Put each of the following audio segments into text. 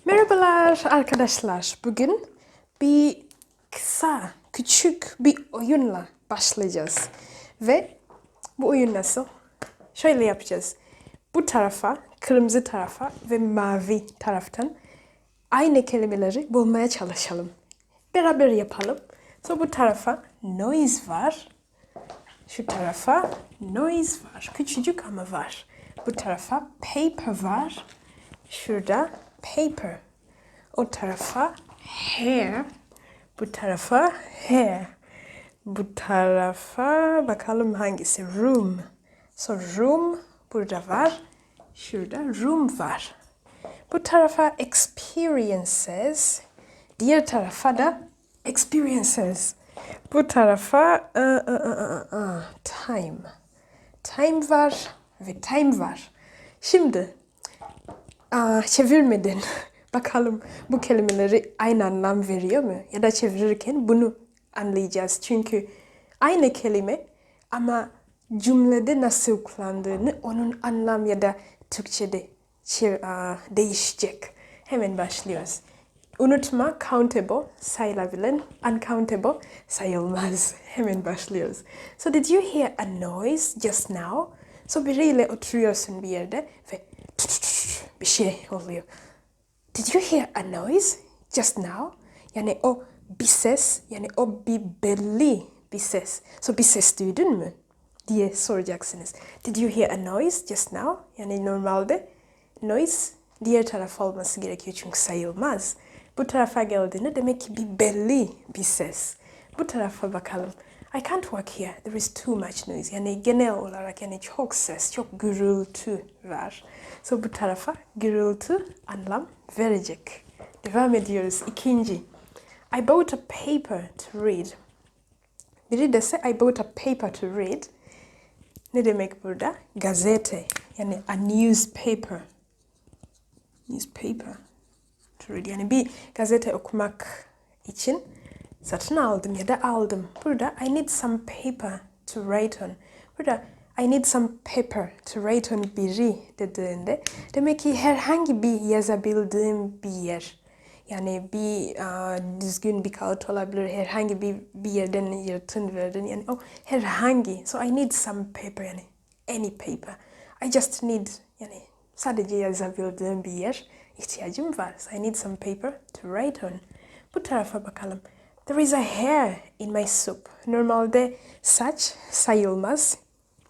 Merhabalar arkadaşlar. Bugün bir küçük bir oyunla başlayacağız. Ve bu oyun nasıl? Şöyle yapacağız. Bu tarafa, kırmızı tarafa ve mavi taraftan aynı kelimeleri bulmaya çalışalım. Beraber yapalım. So bu tarafa noise var. Şu tarafa noise var. Küçücük ama var. Bu tarafa paper var. Şurada paper. O tarafa hair. Bu tarafa hair. Bu tarafa bakalım hangisi? Room. So room burada var. Şurada room var. Bu tarafa experiences. Diğer tarafa da experiences. Bu tarafa time. Time var ve time var. Şimdi çevirmeden bakalım bu kelimeleri aynı anlam veriyor mu? Ya da çevirirken bunu anlayacağız. Çünkü aynı kelime ama cümlede nasıl kullandığını onun anlam ya da Türkçe'de değişecek. Hemen başlıyoruz. Unutma, countable sayılabilen, uncountable sayılmaz. Hemen başlıyoruz. So did you hear a noise just now? So biriyle oturuyorsun bir yerde ve bir şey oluyor. Did you hear a noise just now? Yani o bir ses, yani o bir belli bir ses. So bir ses duydun mu diye soracaksınız. Did you hear a noise just now? Yani normalde noise diğer taraf olması gerekiyor çünkü sayılmaz. Bu tarafa geldiğinde demek ki bir belli bir ses. Bu tarafa bakalım. I can't work here. There is too much noise. Yani genel olarak yani çok ses, çok gürültü var. So bu tarafa gürültü anlam verecek. Devam ediyoruz. İkinci. I bought a paper to read. Biri dese I bought a paper to read. Ne demek burada? Gazete. Yani a newspaper. Newspaper to read. Yani bir gazete okumak için satın aldım ya da aldım. Burada I need some paper to write on. Burada I need some paper to write on biri dediğinde demek ki herhangi bir yazabildiğim bir yer. Yani bir düzgün bir kağıt olabilir. Herhangi bir yerden yırtın verdin. Yani o herhangi. So I need some paper yani any paper. I just need yani sadece yazabildiğim bir yer ihtiyacım var. So I need some paper to write on. Bu tarafa bakalım. There is a hair in my soup. Normalde saç sayılmaz.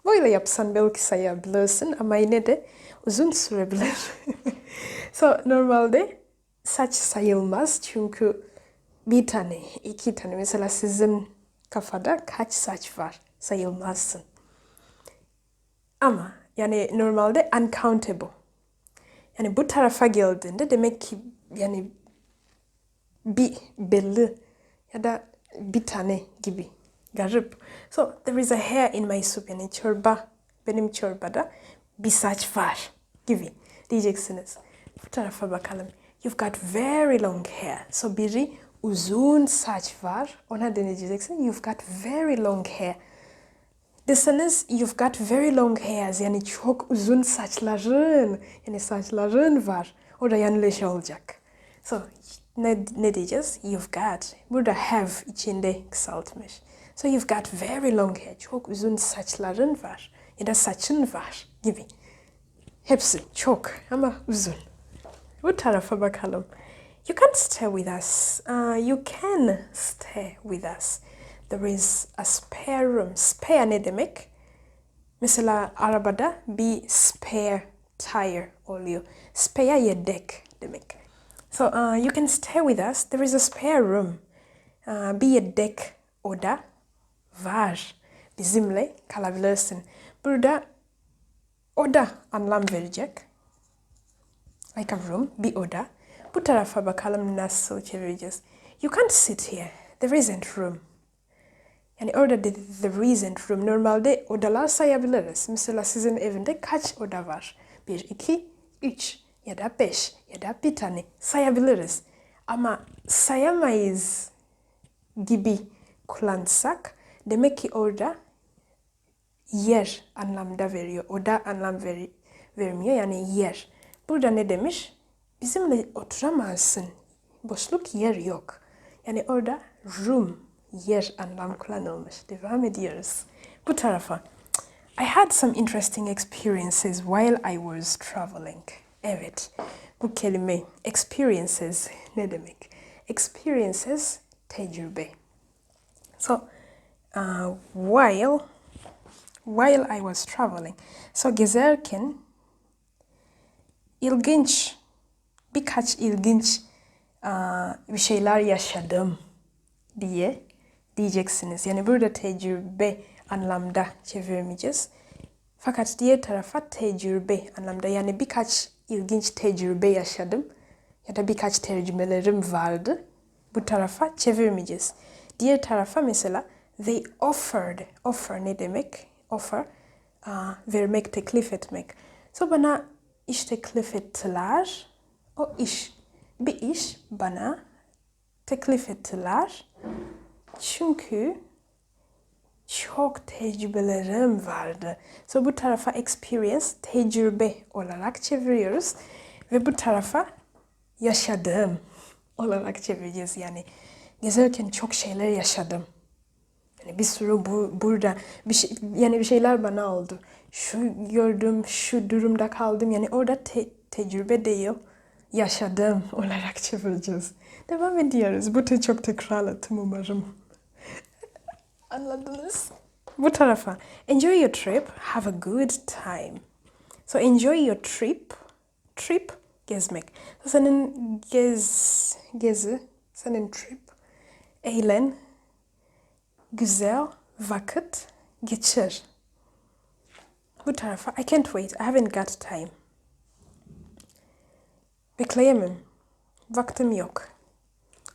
Böyle yapsan belki sayabilirsin ama yine de uzun sürebilir. So normalde saç sayılmaz çünkü bir tane, iki tane. Mesela sizin kafada kaç saç var sayılmazsın. Ama yani normalde uncountable. Yani bu tarafa geldiğinde demek ki yani bir belli ya da bir tane gibi. Garip. So there is a hair in my soup. Yani benim çorbada bir saç var gibi diyeceksiniz. Bu tarafa bakalım. You've got very long hair. So biri uzun saç var. Ona deneyeceksin. You've got very long hair. Deseniz you've got very long hairs. Yani çok uzun saçların. Yani saçların var. O da yanlış olacak. So ne diyeceğiz? You've got. Burada have içinde kısaltmış. So you've got very long hair. Çok uzun saçların var. Ya da saçın var gibi. Hepsi çok ama uzun. Bu tarafa bakalım. You can't stay with us. You can stay with us. There is a spare room. Spare ne demek? Mesela arabada bir spare tire oluyor. Spare yedek demek. So you can stay with us. There is a spare room. Bir yedek oda var. Bizimle kalabilirsin. Burada oda anlam verecek. Like a room, bir oda. Bu tarafa bakalım nasıl çevireceğiz. You can't sit here. There isn't room. Yani orada there isn't room. Normalde odalar sayabiliriz. Mesela sizin evinde kaç oda var? 1, 2, 3 ya da 5 ya da bir tane sayabiliriz. Ama sayamayız gibi kullansak demek ki orada yer anlamda veriyor. Oda anlam vermiyor yani yer. Burada ne demiş? bizimle oturamazsın. Boşluk yer yok. Yani orada room, yer anlam kullanılmış. Devam ediyoruz. Bu tarafa. I had some interesting experiences while I was traveling. Evet, bu kelime experiences ne demek? Experiences, tecrübe. So, while I was traveling. So, gezerken birkaç ilginç bir şeyler yaşadım diyeceksiniz. Yani burada tecrübe anlamda çevirmeyeceğiz. Fakat diğer tarafa tecrübe anlamda, yani birkaç ilginç tecrübe yaşadım ya da birkaç tecrübelerim vardı. Bu tarafa çevirmeyeceğiz. Diğer tarafa mesela they offer ne demek? Offer, vermek, teklif etmek. So bana iş teklif ettiler. Bir iş bana teklif ettiler. Çünkü çok tecrübelerim vardı. So bu tarafa experience, tecrübe olarak çeviriyoruz. Ve bu tarafa yaşadığım olarak çevireceğiz. Yani gezerken çok şeyler yaşadım. Yani bir sürü burada bir şeyler bana oldu. Şu gördüm, şu durumda kaldım. Yani orada tecrübe değil, yaşadım olarak çevireceğiz. Devam ediyoruz. Bu çok tekrarlattım umarım. Anladınız? Bu tarafa. Enjoy your trip. Have a good time. So enjoy your trip. Trip, gezmek. Senin gezi, senin trip. Eğlen, güzel vakit geçir. Bu tarafa. I can't wait. I haven't got time. Bekleyemem. Vaktim yok.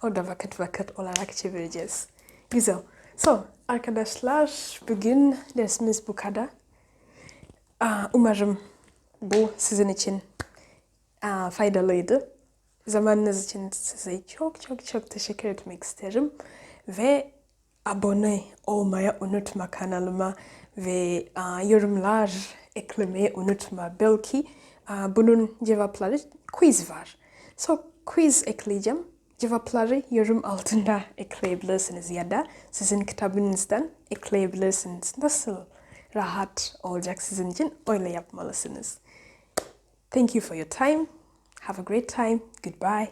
Orada vakit olarak çevireceğiz. Güzel. So, arkadaşlar, bugün dersimiz bu kadar. Umarım bu sizin için faydalıydı. Zamanınız için size çok teşekkür etmek isterim. Ve abone olmayı unutma kanalıma ve yorumlar eklemeyi unutma. Belki bunun cevapları quiz var. So quiz ekleyeceğim. Cevapları yorum altında ekleyebilirsiniz ya da sizin kitabınızdan ekleyebilirsiniz. Nasıl rahat olacak sizin için öyle yapmalısınız. Thank you for your time. Have a great time. Goodbye.